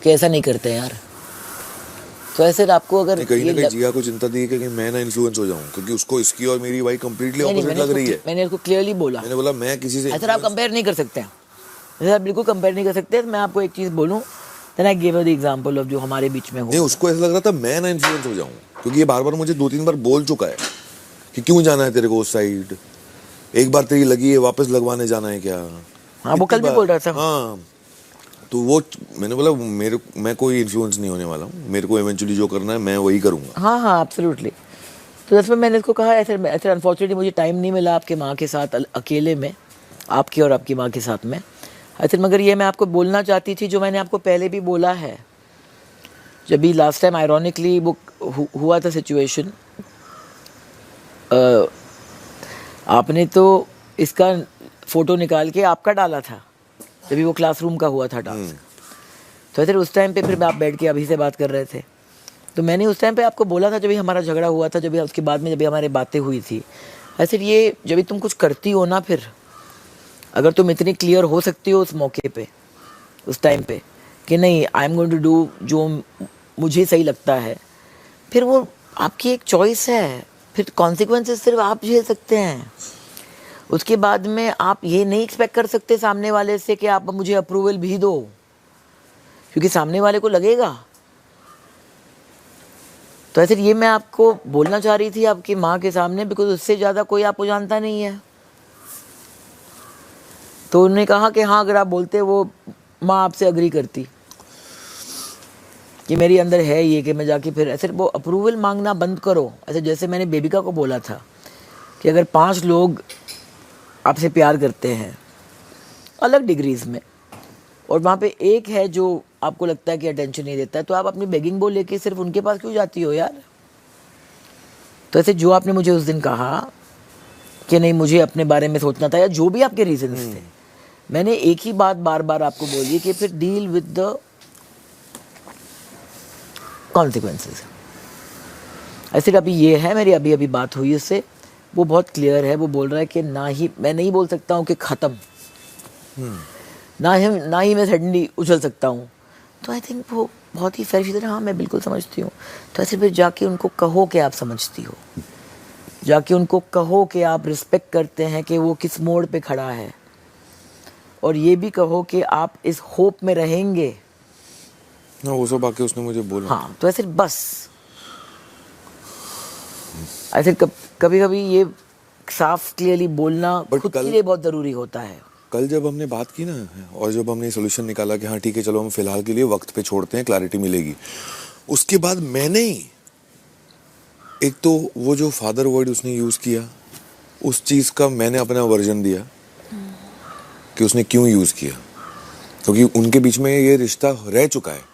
कि ऐसा नहीं करते हैं यार। तो ऐसे आपको अगर कहीं ना कहीं जिया को चिंता थी कि मैं ना इन्फ्लुएंस हो जाऊं, क्योंकि उसको इसकी और मेरी वाई कंप्लीटली ऑपोजिट लग रही है। मैंने उसको क्लियरली बोला, मैंने बोला मैं किसी से ऐसा आप कंपेयर नहीं कर सकते हैं, ऐसा आप बिल्कुल कंपेयर नहीं कर सकते। मैं आपको एक चीज़ बोलूँ, then I give the example of जो हमारे बीच में हो। नहीं, उसको ऐसा लग रहा था मैं ना इन्फ्लुएंस हो जाऊं, क्योंकि ये बार बार मुझे 2-3 बार बोल चुका है कि क्यों जाना है तेरे को उस साइड, एक बार तेरी लगी है वापस लगवाने जाना है क्या। हाँ, वो कल भी बोल रहा था। हाँ, तो वो मैंने बोला मैं कोई इन्फ्लुएंस नहीं होने वाला हूँ, मेरे को इवेंचुअली जो करना है मैं वही करूँगा। हाँ हाँ, एब्सोल्युटली। तो दस में मैंने इसको कहा ऐसे अनफॉर्चुनेटली मुझे टाइम नहीं मिला आपके माँ के साथ अकेले में, आपकी और आपकी माँ के साथ में। ऐसे मगर ये मैं आपको बोलना चाहती थी जो मैंने आपको पहले भी बोला है, जब भी लास्ट टाइम आयरॉनिकली वो हुआ था सिचुएशन, आपने तो इसका फ़ोटो निकाल के आपका डाला था जब भी वो क्लासरूम का हुआ था डांस। तो ऐसे उस टाइम पे फिर आप बैठ के अभी से बात कर रहे थे, तो मैंने उस टाइम पे आपको बोला था जब भी हमारा झगड़ा हुआ था, जब भी उसके बाद में जब भी हमारी बातें हुई थी, ऐसे ये जब भी तुम कुछ करती हो ना, फिर अगर तुम इतनी क्लियर हो सकती हो उस मौके पे, उस टाइम पे कि नहीं I am going to do जो मुझे सही लगता है, फिर वो आपकी एक चॉइस है, फिर कॉन्सिक्वेंसेस सिर्फ आप झेल सकते हैं। उसके बाद में आप ये नहीं एक्सपेक्ट कर सकते सामने वाले से कि आप मुझे अप्रूवल भी दो, क्योंकि सामने वाले को लगेगा। तो ऐसे ये मैं आपको बोलना चाह रही थी आपकी माँ के सामने, बिकॉज उससे ज़्यादा कोई आपको जानता नहीं है। तो उन्होंने कहा कि हाँ अगर आप बोलते वो माँ आपसे अग्री करती कि मेरी अंदर है ये कि मैं जाके फिर ऐसे वो अप्रूवल मांगना बंद करो। ऐसे जैसे मैंने बेबिका को बोला था कि अगर 5 लोग आपसे प्यार करते हैं अलग डिग्रीज में, और वहाँ पे एक है जो आपको लगता है कि अटेंशन नहीं देता है, तो आप अपनी बेगिंग बोल लेके सिर्फ उनके पास क्यों जाती हो यार। तो ऐसे जो आपने मुझे उस दिन कहा कि नहीं मुझे अपने बारे में सोचना था, या जो भी आपके रीजंस थे, मैंने एक ही बात बार बार आपको बोली कि फिर डील विद द कॉन्सिक्वेंसेस। ऐसे अभी ये है, मेरी अभी अभी बात हुई उससे, वो बहुत क्लियर है, वो बोल रहा है कि ना ही मैं नहीं बोल सकता हूँ कि ख़त्म, ना ही मैं सडनली उछल सकता हूँ। तो आई थिंक वो बहुत ही फेयर चीज़ है। हाँ मैं बिल्कुल समझती हूँ। तो ऐसे फिर जाके उनको कहो कि आप समझती हो, जाके उनको कहो कि आप रिस्पेक्ट करते हैं कि वो किस मोड़ पे खड़ा है, और ये भी कहो कि आप इस होप में रहेंगे ना, वो सब आके उसने मुझे बोला। हाँ, तो ऐसे बस ऐसे कभी कभी ये साफ क्लियरली बोलना खुद के लिए बहुत ज़रूरी होता है। कल जब हमने बात की ना, और जब हमने सोल्यूशन निकाला कि हाँ ठीक है चलो हम फिलहाल के लिए वक्त पे छोड़ते हैं, क्लैरिटी मिलेगी, उसके बाद मैंने ही एक तो वो जो फादर वर्ड उसने यूज़ किया, उस चीज़ का मैंने अपना वर्जन दिया कि उसने क्यों यूज़ किया, क्योंकि उनके बीच में ये रिश्ता रह चुका है।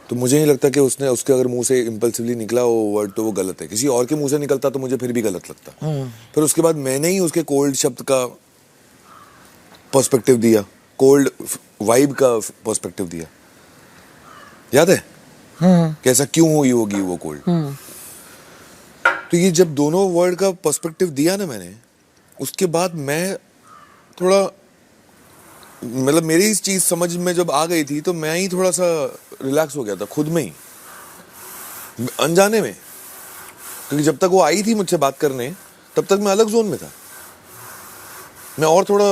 तो मुझे नहीं लगता कि उसके अगर मुंह से इम्पल्सिवली निकला वो वर्ड तो वो गलत है। किसी और के मुंह से निकलता तो मुझे फिर भी गलत लगता। फिर उसके बाद मैंने ही उसके कोल्ड शब्द का पर्सपेक्टिव दिया, कोल्ड वाइब का पर्सपेक्टिव दिया, याद है कैसा क्यों हुई होगी वो कोल्ड। तो ये जब दोनों वर्ड का पर्सपेक्टिव दिया ना मैंने, उसके बाद मैं थोड़ा मतलब मेरी इस चीज समझ में जब आ गई थी तो मैं ही थोड़ा सा रिलैक्स हो गया था खुद में ही, अनजाने में। क्योंकि जब तक वो आई थी मुझसे बात करने तब तक मैं अलग जोन में था, मैं और थोड़ा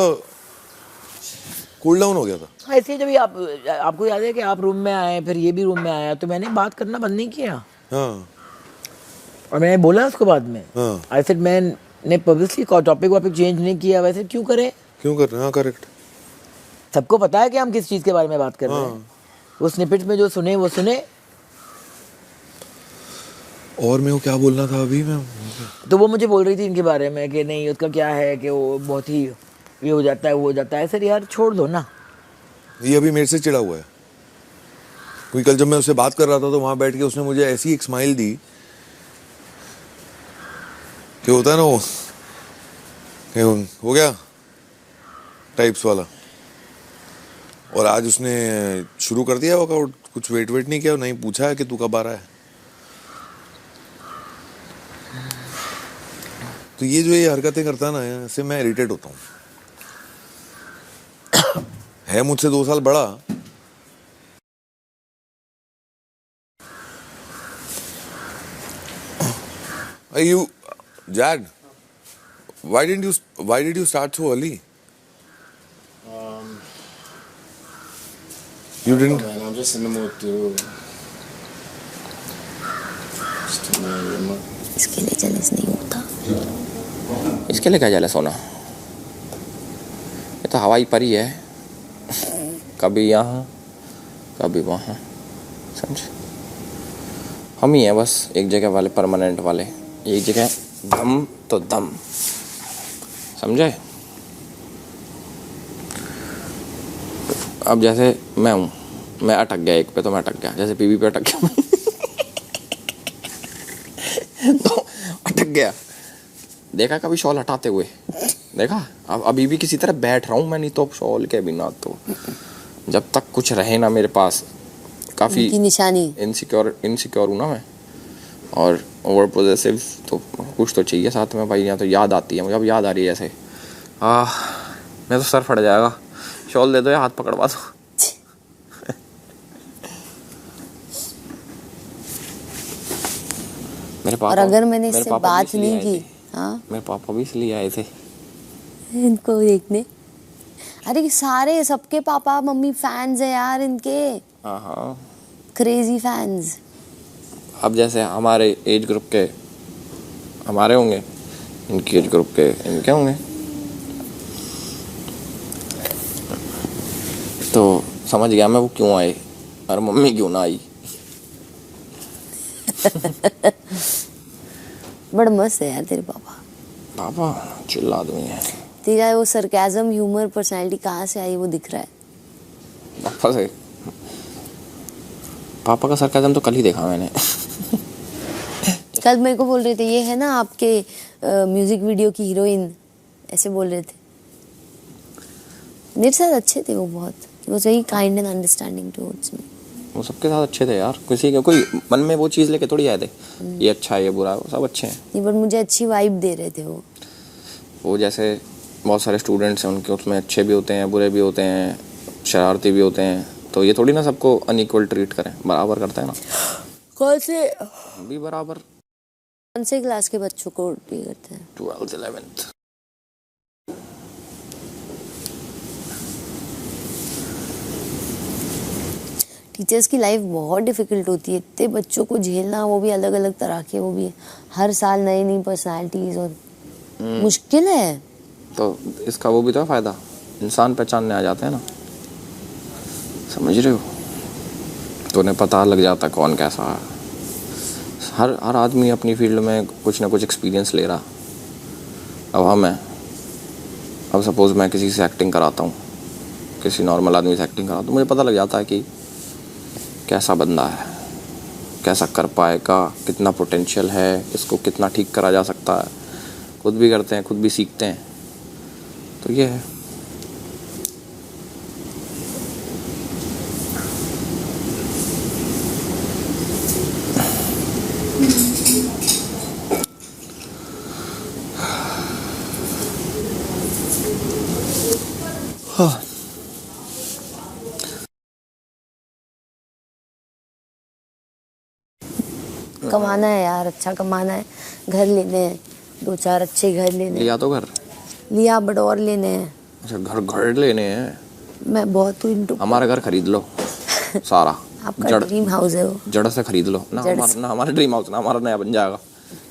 कूल डाउन हो गया था। ऐसे जब आपको याद है कि आप रूम में आए, फिर ये भी रूम में आया, तो मैंने बात करना बंद नहीं किया। हाँ, और मैंने बोला उसको बाद में, हाँ, आई सेड मैंने पर्पसली टॉपिक वापिक चेंज नहीं किया। वैसे क्यों करे, क्यों कर रहे हैं। हाँ करेक्ट, सबको पता है कि हम किस चीज़ के बारे में बात कर रहे हैं। वो स्निपेट्स में जो सुने वो सुने। और मैं वो क्या बोलना था अभी मैं, तो वो मुझे बोल रही थी इनके बारे में कि नहीं उसका क्या है कि वो बहुत ही ये हो जाता है वो हो जाता है। सर यार छोड़ दो ना। ये अभी मेरे से चिढ़ा हुआ है, क्योंकि कल जब मैं उससे बात कर रहा था तो वहां बैठ के उसने मुझे ऐसी एक स्माइल दी कि होता है ना वो कि हो गया टाइप्स वाला। और आज उसने शुरू कर दिया वर्कआउट, कुछ वेट नहीं किया, नहीं पूछा है कि तू कब आ रहा है। तो ये जो ये हरकतें करता है ना, इससे मैं इरिटेट होता हूँ। है मुझसे 2 साल बड़ा, You, Jad, why did you start so early? You didn't. Oh, man, I'm just in the mood to. Just to marry. इसके लिए जेलस नहीं होता। इसके लिए क्या जेलस होना, ये तो हवाई परी है, कभी यहाँ कभी वहाँ, समझे। हम ही हैं बस एक जगह वाले, परमानेंट वाले, एक जगह दम तो दम, समझे। अब जैसे मैं हूँ, मैं अटक गया एक पे तो मैं अटक गया, जैसे पीवी पे अटक गया तो अटक गया। देखा कभी शॉल हटाते हुए, देखा। अब अभी भी किसी तरह बैठ रहा हूँ मैं, नहीं तो शॉल के बिना तो जब तक कुछ रहे ना मेरे पास, काफ़ी निशानी इनसिक्योर हूँ ना मैं, और ओवर पॉजेसिव, तो कुछ तो चाहिए साथ में भाई। यहाँ तो याद आती है मुझे, अब याद आ रही है जैसे, मैं तो सर फट जाएगा। शॉल दे दो या हाथ पकड़वा दो। मेरे पापा, और अगर मैंने मेरे इससे पापा भी बात इसलिए नहीं आए की, थे। हाँ, मेरे पापा भी इसलिए आए थे इनको देखने। अरे सारे सबके पापा मम्मी फैंस है यार इनके, हाँ हाँ। Crazy fans. अब जैसे हमारे एज ग्रुप के हमारे होंगे, इनकी एज ग्रुप के इनके होंगे, तो समझ गया मैं वो क्यों आए और मम्मी क्यों ना आई। बड़ा मस्त है यार तेरे पापा। पापा चिल्ला आदमी है। तेरा वो सरकाज़म ह्यूमर पर्सनालिटी कहाँ से आई वो दिख रहा है। पापा से, पापा का सरकाज़म तो कल ही देखा मैंने। कल मेरे को बोल रहे थे ये है ना आपके म्यूजिक वीडियो की हीरोइन, ऐसे बोल रहे थे। मेरे साथ अच्छे थे वो बहुत, वो सही kind and understanding towards me. वो सबके साथ अच्छे थे यार, किसी के कोई मन में वो चीज़ लेके थोड़ी आए थे ये अच्छा है ये बुरा है, वो सब अच्छे हैं। नहीं बट मुझे अच्छी वाइब दे रहे थे वो जैसे बहुत सारे स्टूडेंट्स हैं उनके, उसमें अच्छे भी होते हैं, बुरे भी होते हैं, शरारती भी होते हैं, तो ये थोड़ी ना सबको अनइक्वल ट्रीट करें, बराबर करता है ना। कौन से भी बराबर। कौन से क्लास के बच्चों को ये करते हैं? 12th 11th। टीचर्स की लाइफ बहुत डिफिकल्ट होती है, इतने बच्चों को झेलना, वो भी अलग अलग तरह के, वो भी हर साल नई नई पर्सनालिटीज, और मुश्किल है। तो इसका वो भी तो है फायदा, इंसान पहचानने आ जाते हैं ना, समझ रहे हो। तो उन्हें पता लग जाता कौन कैसा है। हर आदमी अपनी फील्ड में कुछ ना कुछ एक्सपीरियंस ले रहा। अब अब सपोज मैं किसी से एक्टिंग कराता हूँ, किसी नॉर्मल आदमी से एक्टिंग कराता हूँ, मुझे पता लग जाता है कि कैसा बंदा है, कैसा कर पाएगा, कितना पोटेंशियल है, इसको कितना ठीक करा जा सकता है। खुद भी करते हैं, खुद भी सीखते हैं, तो ये है। हाँ। कमाना है यार, अच्छा कमाना है, घर लेने हैं, 2-4 अच्छे घर लेने हैं। लिया तो घर लिया बट और लेने हैं। अच्छा, घर लेने हैं। मैं बहुत हूँ इनटू। हमारा घर खरीद लो सारा। आपका ड्रीम हाउस है वो। जड़ से खरीद लो ना, जड़ से। ना हमारा ड्रीम हाउस ना, हमारा नया बन जाएगा।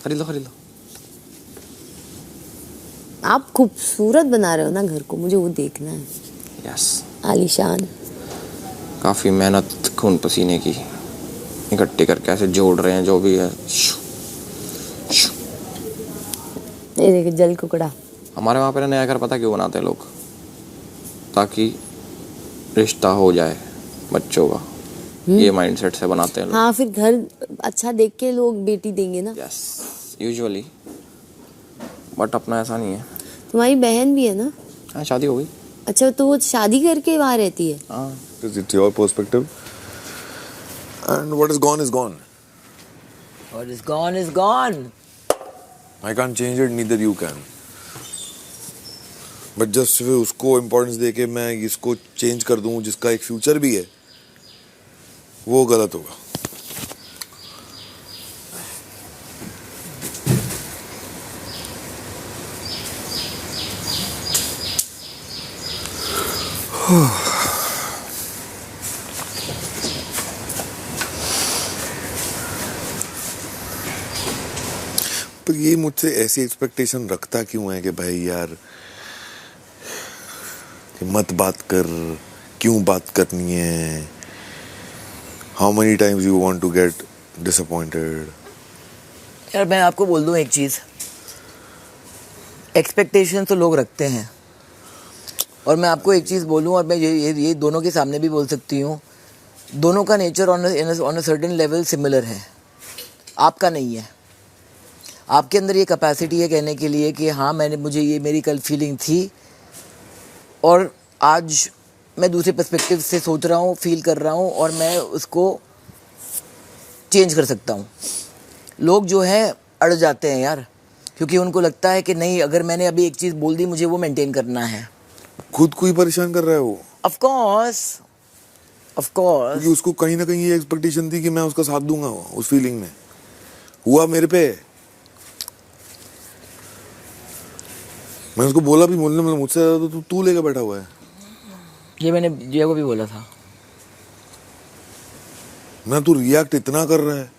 खरीद लो। आप खूबसूरत बना रहे हो ना घर को, मुझे वो देखना है। यस। आलीशान। काफ़ी मेहनत खून पसीने की इकट्ठी करके ऐसे जोड़ रहे हैं जो भी है। ये देखिए जल कुकड़ा। हमारे वहाँ पे नया घर पता क्यों बनाते हैं लोग? ताकि रिश्ता हो जाए बच्चों का, ये माइंडसेट से बनाते हैं लोग। हाँ, फिर घर अच्छा देख के लोग बेटी देंगे ना। यस, यूजुअली, बट अपना ऐसा नहीं है। तुम्हारी बहन भी है ना? हाँ, शादी हो गई। अच्छा, तो वो शादी करके वहाँ रहती है? हाँ। It's your perspective, and what is gone is gone. What is gone is gone. I can't change it, neither you can. But just उसको इम्पोर्टेंस देके मैं इसको चेंज कर दूं जिसका एक फ्यूचर भी है, वो गलत होगा। पर ये मुझसे ऐसी एक्सपेक्टेशन रखता क्यों है कि भाई यार कि मत बात कर, क्यों बात करनी है, how many times you want to get disappointed. यार मैं आपको बोल दूं एक चीज़, एक्सपेक्टेशन तो लोग रखते हैं, और मैं आपको एक चीज़ बोलूं, और मैं ये दोनों के सामने भी बोल सकती हूँ, दोनों का nature on a certain level similar है, आपका नहीं है। आपके अंदर ये कैपेसिटी है कहने के लिए कि हाँ मुझे ये मेरी कल फीलिंग थी और आज मैं दूसरे पर्सपेक्टिव से सोच रहा हूँ, फील कर रहा हूँ, और मैं उसको चेंज कर सकता हूँ। लोग जो हैं अड़ जाते हैं यार, क्योंकि उनको लगता है कि नहीं, अगर मैंने अभी एक चीज़ बोल दी मुझे वो मेंटेन करना है। खुद को ही परेशान कर रहा है वो। ऑफ कोर्स क्योंकि उसको कहीं ना कहीं ये एक्सपेक्टेशन थी कि मैं उसका साथ दूंगा उस फीलिंग में। हुआ मेरे पे, मैं उसको बोला भी, बोलने मतलब मुझसे ज्यादा तो तू लेकर बैठा हुआ है। ये मैंने जिया को भी बोला था। मैं तू रिएक्ट इतना कर रहा है,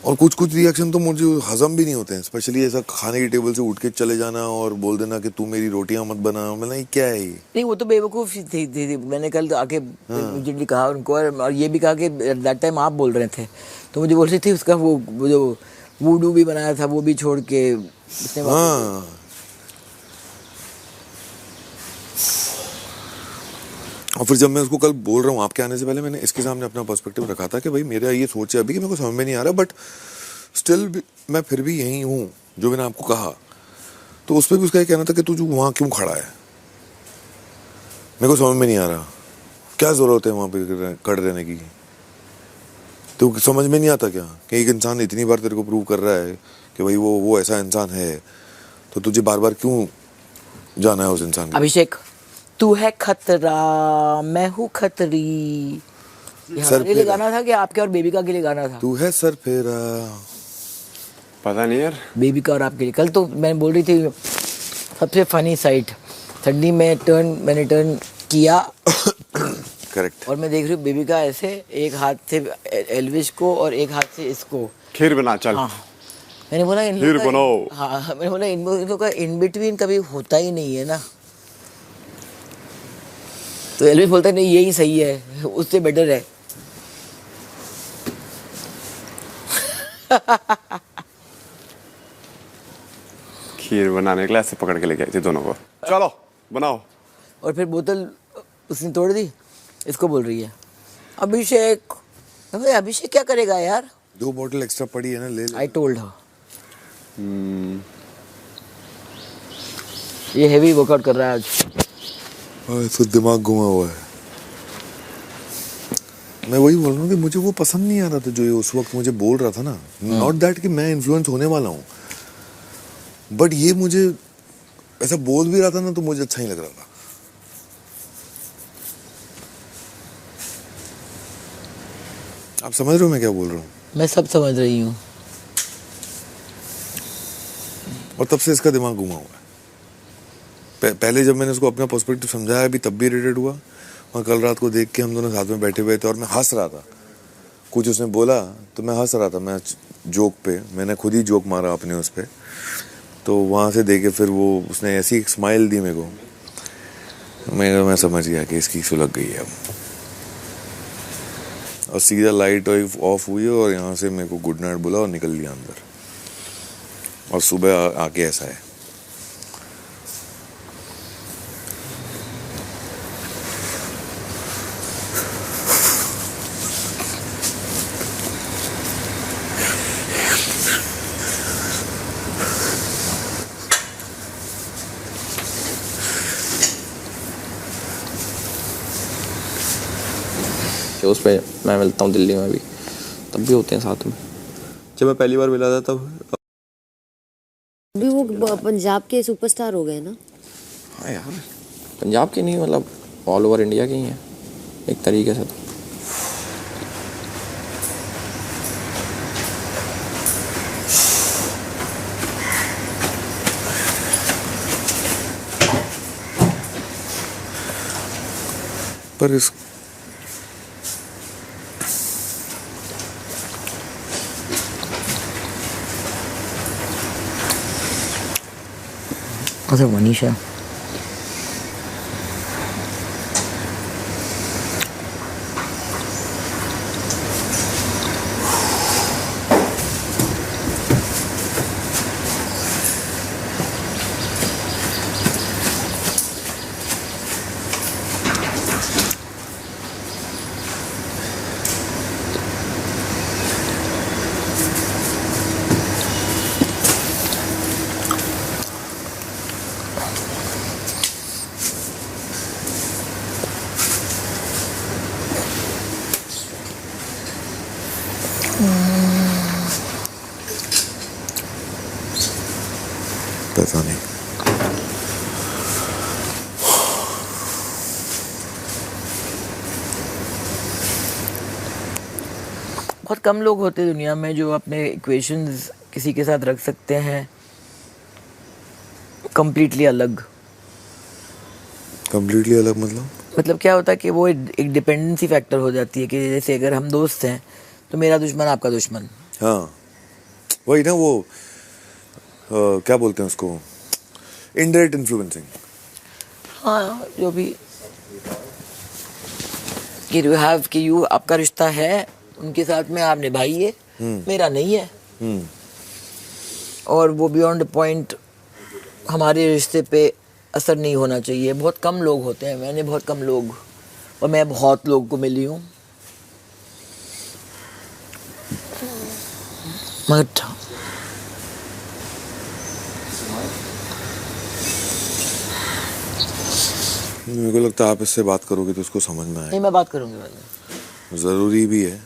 और कुछ कुछ रिएक्शन तो मुझे हजम भी नहीं होते हैं, स्पेशली ऐसा खाने की टेबल से उठ के चले जाना और बोल देना कि तू मेरी रोटियां मत बना। मैं नहीं, क्या है ये? नहीं, वो तो बेवकूफ़ थी। मैंने कल आके भी कहा उनको, और ये भी कहा कि दैट टाइम आप बोल रहे थे, तो मुझे बोल रही थी उसका वो जो वूडू भी बनाया था वो भी छोड़ के उसने हाँ, और फिर जब मैं उसको कल बोल रहा हूँ आपके आने से पहले, मैंने इसके सामने अपना पर्सपेक्टिव रखा था कि भाई मेरा ये सोच है अभी कि मेरे को समझ में नहीं आ रहा, बट स्टिल मैं फिर भी यही हूँ जो मैंने आपको कहा। तो उस पर भी उसका ये कहना था कि तू जो वहाँ क्यों खड़ा है, मेरे को समझ में नहीं आ रहा, क्या ज़रूरत है वहाँ पे खड़े रहने की? तो समझ में नहीं आता क्या कि एक इंसान इतनी बार तेरे को प्रूव कर रहा है कि भाई वो ऐसा इंसान है, तो तुझे बार बार क्यों जाना है उस इंसान के? अभिषेक, तू है खतरा, मैं हूँ खतरी। ये हमारे लिए गाना था कि आपके और बेबी का के लिए गाना था? तू है सर फेरा। पता नहीं यार। बेबी का और आपके लिए। कल तो मैं बोल रही थी सबसे फनी साइट, ठंडी में मैंने टर्न किया करेक्ट। और मैं देख रही हूँ बेबी का ऐसे एक हाथ से एल्विश को और एक हाथ से इसको। खीर बना चल। हाँ, मैंने बोला इन खीर लोग का, बनाओ। हाँ मैंने बोला इन लोग का इन बिटवीन कभी होता ही नहीं है ना। तो एल्विश बोलता है नहीं यही सही है, उससे बेटर है। खीर बनाने के लिए ऐसे पकड़ के लेके आई थी दोनों को, चलो बनाओ। और फिर बोतल उसने तोड़ दी, इसको बोल रही है अभिषेक। अबे अभिषेक क्या करेगा यार? 2 बॉटल एक्स्ट्रा पड़ी है ना, ले ले। I told her. ये हेवी वर्कआउट कर रहा है आज। तो दिमाग घुमा हुआ है। मैं वही बोल रहा हूँ कि मुझे वो पसंद नहीं आ रहा था जो ये उस वक्त मुझे बोल रहा था ना। नॉट दैट कि मैं इन्फ्लुएंस होने वाला हूँ, बट ये मुझे ऐसा बोल भी रहा था ना तो मुझे अच्छा ही लग रहा था। आप समझ रहे हो मैं क्या बोल रहा हूँ? मैं सब समझ रही हूँ। और तब से इसका दिमाग घुमा हुआ है। पहले जब मैंने उसको अपना पर्सपेक्टिव समझाया भी तब भी इरिटेट हुआ, और कल रात को देख के हम दोनों साथ में बैठे हुए थे और मैं हंस रहा था। कुछ उसने बोला तो मैं हंस रहा था, मैं जोक पे, मैंने खुद ही जोक मारा अपने उस पर। तो वहाँ से देखे फिर वो उसने ऐसी एक स्माइल दी मेरे को, मैं समझ गया कि इसकी सुलग गई है अब। और सीधा लाइट ऑफ हुई और यहाँ से मेरे को गुड नाइट बोला और निकल लिया अंदर। और सुबह आके ऐसा है। जो उस पर मैं मिलता हूँ दिल्ली में भी, तब भी होते हैं साथ में। जब मैं पहली बार मिला था तब अभी वो पंजाब के सुपरस्टार हो गए ना। हाँ यार, पंजाब के नहीं, मतलब ऑल ओवर इंडिया के ही हैं एक तरीके से। तो पर इस अच्छा मनीषा, पता नहीं। बहुत कम लोग होते हैं दुनिया में जो अपने इक्वेशंस किसी के साथ रख सकते हैं कंप्लीटली अलग। कंप्लीटली अलग मतलब क्या होता है कि वो एक डिपेंडेंसी फैक्टर हो जाती है कि जैसे अगर हम दोस्त हैं तो मेरा दुश्मन आपका दुश्मन। हाँ वही ना, वो क्या बोलते हैं उसको, इनडायरेक्ट इन्फ्लुएंसिंग। हाँ जो भी कि यू हैव कि यू आपका रिश्ता है उनके साथ में, आप निभाइए, मेरा नहीं है। और वो बियॉन्ड पॉइंट हमारे रिश्ते पे असर नहीं होना चाहिए। बहुत कम लोग होते हैं, मैंने बहुत कम लोग, और मैं बहुत लोग को मिली हूँ बट मेरे को लगता है आप इससे बात करोगे तो उसको समझ में नहीं, आए। मैं बात करूँगी बाद में, जरूरी भी है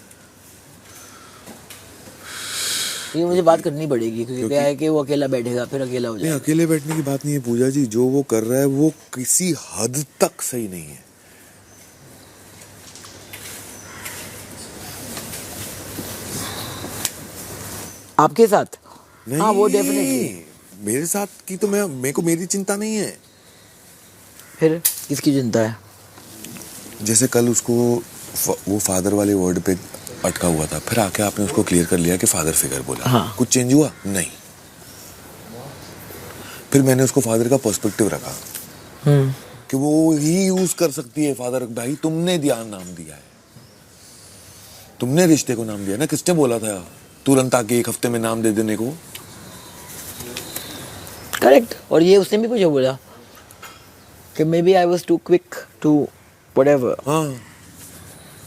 ये मुझे बात करनी पड़ेगी क्योंकि क्या है कि वो अकेला बैठेगा फिर अकेला हो नहीं, जाएगा। अकेले बैठने की बात नहीं है पूजा जी। जो वो कर रहा है वो किसी हद तक सही नहीं है। आपके साथ नहीं, हाँ वो डेफिनेटली। मेरे साथ की तो मेरे को मेरी चिंता नहीं है। फिर किसकी चिंता है? जैसे कल उसको वो फादर वाले वर्ड पे अटका हुआ था, फिर आके आपने उसको क्लियर कर लिया कि फादर फिगर बोला। हाँ। कुछ चेंज हुआ नहीं। फिर मैंने उसको फादर का पर्सपेक्टिव रखा कि वो ही यूज कर सकती है फादर। भाई तुमने नाम दिया है, तुमने रिश्ते को नाम दिया ना। किसने बोला था तुरंत आके 1 हफ्ते में नाम दे देने को? करेक्ट। और ये उसने भी मुझे बोला कि maybe I was too quick to whatever. हाँ,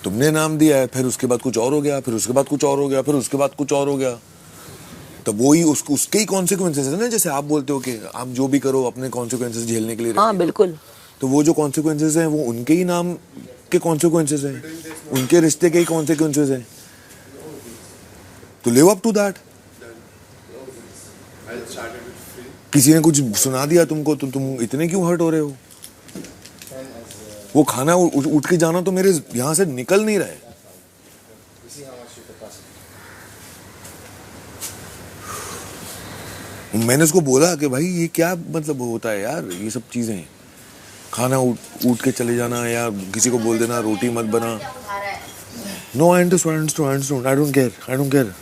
तुमने नाम दिया है, फिर उसके बाद कुछ और हो गया, फिर उसके बाद कुछ और हो गया, फिर उसके बाद कुछ और हो गया। तो वो ही उसके ही कॉन्सिक्वेंसेस है ना। जैसे आप बोलते हो कि आप जो भी करो अपने कॉन्सिक्वेंसेस झेलने के लिए हाँ बिल्कुल। तो वो जो कॉन्सिक्वेंसेस हैं वो उनके ही नाम के कॉन्सिक्वेंसेस हैं, उनके रिश्ते के ही कॉन्सिक्वेंसेस हैं। तो लिव अप टू दैट। किसी ने कुछ सुना दिया तुमको तो तुम इतने क्यों हर्ट हो रहे हो? वो खाना उठ के जाना तो मेरे यहां से निकल नहीं रहा है। मैंने उसको बोला कि भाई ये क्या मतलब होता है यार, ये सब चीजें। खाना उठ के चले जाना या किसी को बोल देना रोटी मत बना। No, I understand, I don't care.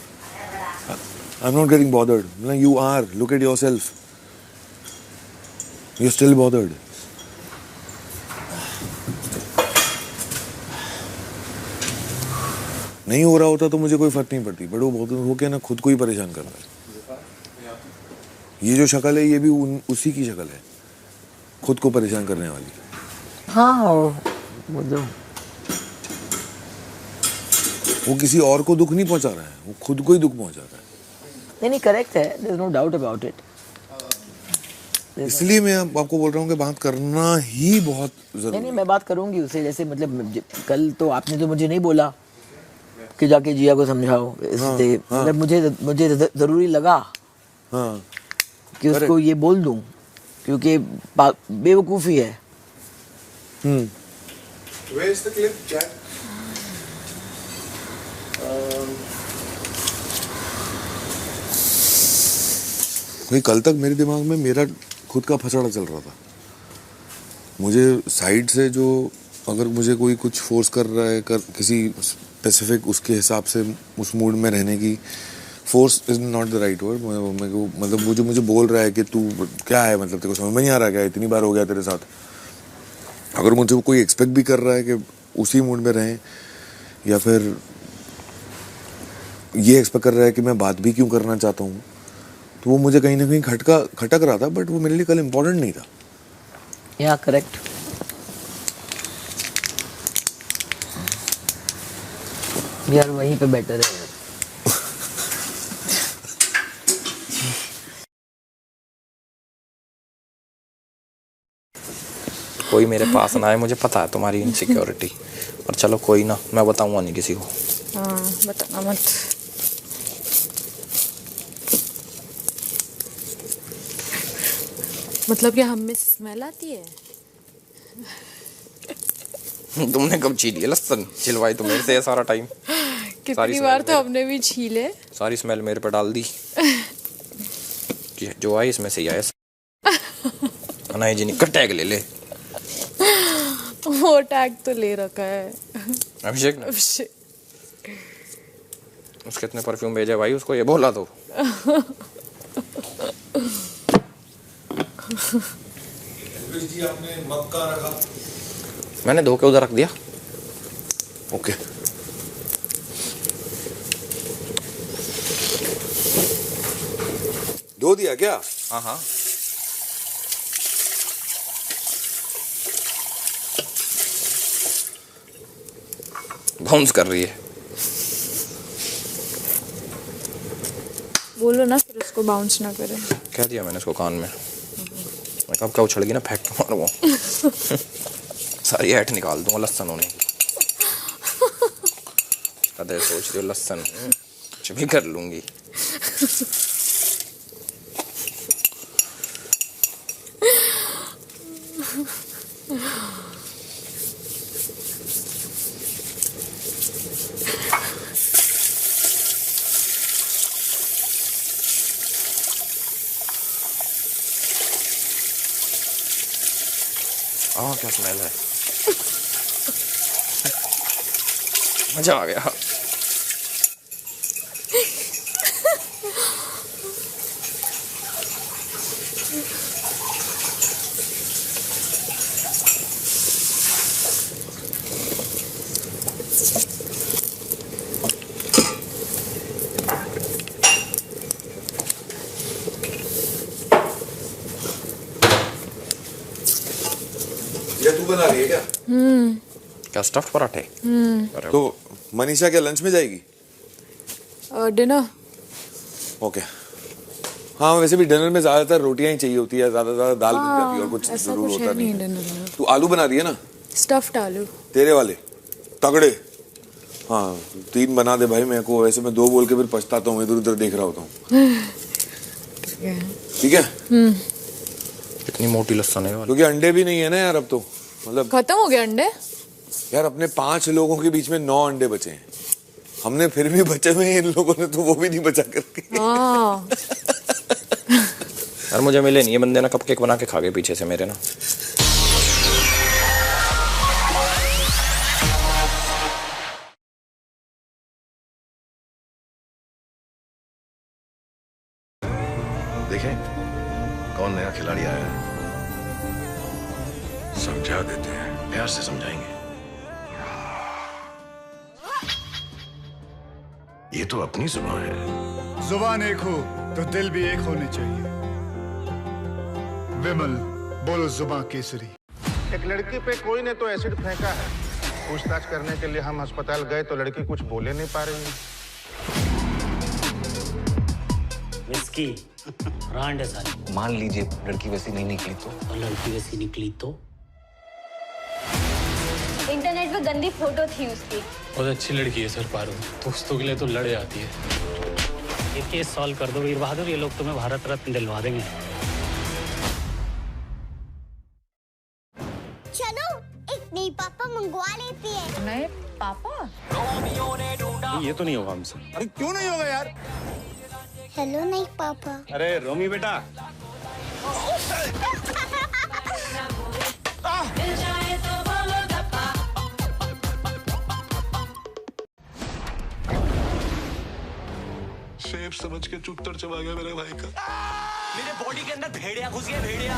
I am not getting bothered. You are, look at yourself, you are still bothered. नहीं हो रहा होता तो मुझे कोई फर्क नहीं पड़ती, बट वो बहुत हो के ना खुद को ही परेशान कर रहा है। ये जो शक्ल है ये भी उसी की शक्ल है, खुद को परेशान करने वाली। हाँ और मतलब वो किसी और को दुख नहीं पहुंचा रहा है, वो खुद को ही दुख पहुंचा रहा है। नहीं करेक्ट है, there is no doubt about it. इसलिए मैं आपको बोल रहा हूँ कि बात करना ही बहुत जरूरी नहीं मैं बात करूंगी उससे। जैसे मतलब कल तो आपने तो मुझे नहीं बोला कि जाके जिया को समझाओ इससे। मतलब मुझे जरूरी लगा हाँ कि उसको ये बोल दूं क्योंकि बेवकूफ़ी है। Where is the clip, Jack? भाई कल तक मेरे दिमाग में मेरा खुद का फसड़ा चल रहा था। मुझे साइड से जो अगर मुझे कोई कुछ फोर्स कर रहा है किसी स्पेसिफिक उसके हिसाब से उस मूड में रहने की, force is not the right word, मतलब वो जो मुझे बोल रहा है कि तू क्या है, मतलब तेरे को समझ में नहीं आ रहा क्या, इतनी बार हो गया तेरे साथ। अगर मुझे कोई एक्सपेक्ट भी कर रहा है कि उसी मूड में रहें, या फिर ये एक्सपेक्ट कर रहा है कि मैं बात भी क्यों करना चाहता हूँ, तो वो मुझे कहीं ना कहीं खटक रहा था, बट वो मेरे लिए कल इम्पोर्टेंट नहीं था। या करेक्ट। यार वहीं पे बेटर है। कोई मेरे पास ना आए, मुझे पता है तुम्हारी इनसिक्योरिटी, पर चलो कोई ना, मैं बताऊंगा नहीं किसी को। हाँ बताना मत। मतलब क्या हम में स्मेल आती है? तुमने कब छीली है लहसुन? छिलवाई तो मेरे से है सारा टाइम। कितनी बार तो हमने भी छीले। सारी स्मेल मेरे पे डाल दी कि जो आई इसमें से ही आया। अनहाइजीनिक का टैग ले ले। वो टैग तो ले रखा है अभिषेक ने। उसके इतने परफ्यूम भेजे भाई, उसको ये बोला तो। जी आपने मग कहाँ रखा? मैंने धो के उधर रख दिया। ओके। धो दिया क्या? हाँ हाँ। बाउंस कर रही है। बोलो ना फिर उसको बाउंस ना करे। कह दिया मैंने उसको कान में। मैं कब क्या उछल गई ना, फेंक के मारूंगा। सारी ऐठ निकाल दूंगा लहसन होने की। कदर सोच रही हो लहसन कुछ भी कर लूंगी। क्या स्मेल है। मजा आ गया। ये तू बना रही है क्या? क्या स्टफ्ड पराठे? तो मनीषा क्या लंच में जाएगी? डिनर। ओके। हाँ वैसे भी डिनर में ज्यादातर रोटियां ही चाहिए होती है, ज्यादा दाल बन जाती है और कुछ ऐसा जरूर कुछ होता है नहीं नहीं है। डिनर में। तू आलू बना रही है ना? स्टफ्ड आलू। तेरे वाले तगड़े। हाँ 3 बना दे भाई, मेरे को वैसे मैं 2 बोल के फिर पछताता हूँ, इधर उधर देख रहा होता हूँ। ठीक है। कितनी मोटी लहसन है वाली। क्योंकि अंडे भी नहीं है ना यार अब तो, मतलब खत्म हो गया अंडे। यार अपने 5 लोगों के बीच में 9 अंडे बचे हैं, हमने फिर भी बचे हुए हैं, इन लोगों ने तो वो भी नहीं बचा करके। हाँ यार मुझे मिले नहीं ये बंदे ना, कपकेक बना के खा गए पीछे से मेरे ना। देखें कौन नया खिलाड़ी आया है, समझा देते हैं, प्यार से समझाएंगे। ये तो अपनी जुबान है। जुबान एक हो तो दिल भी एक होने चाहिए। विमल बोलो जुबान केसरी। एक लड़की पे कोई ने तो एसिड फेंका है। पूछताछ करने के लिए हम अस्पताल गए तो लड़की कुछ बोले नहीं पा रही है। विस्की ब्रांड है सारी। मान लीजिए लड़की वैसी नहीं निकली तो? और लड़की वैसी निकली तो? इंटरनेट पे गंदी फोटो थी उसकी। बहुत अच्छी लड़की है सर पारो, दोस्तों के लिए तो लड़ जाती है। ये केस सॉल्व कर दो वीर बहादुर, ये लोग तुम्हें भारत रत्न दिलवा देंगे। चलो एक नई पापा मंगवा लेती है। नए पापा? ये तो नहीं होगा हमसे। अरे क्यों नहीं होगा यार? हेलो नई पापा। अरे रोमी बेटा। सेब समझ के चुत्तर चबा गया मेरे भाई का। मेरे बॉडी के अंदर भेड़िया घुस गया, भेड़िया।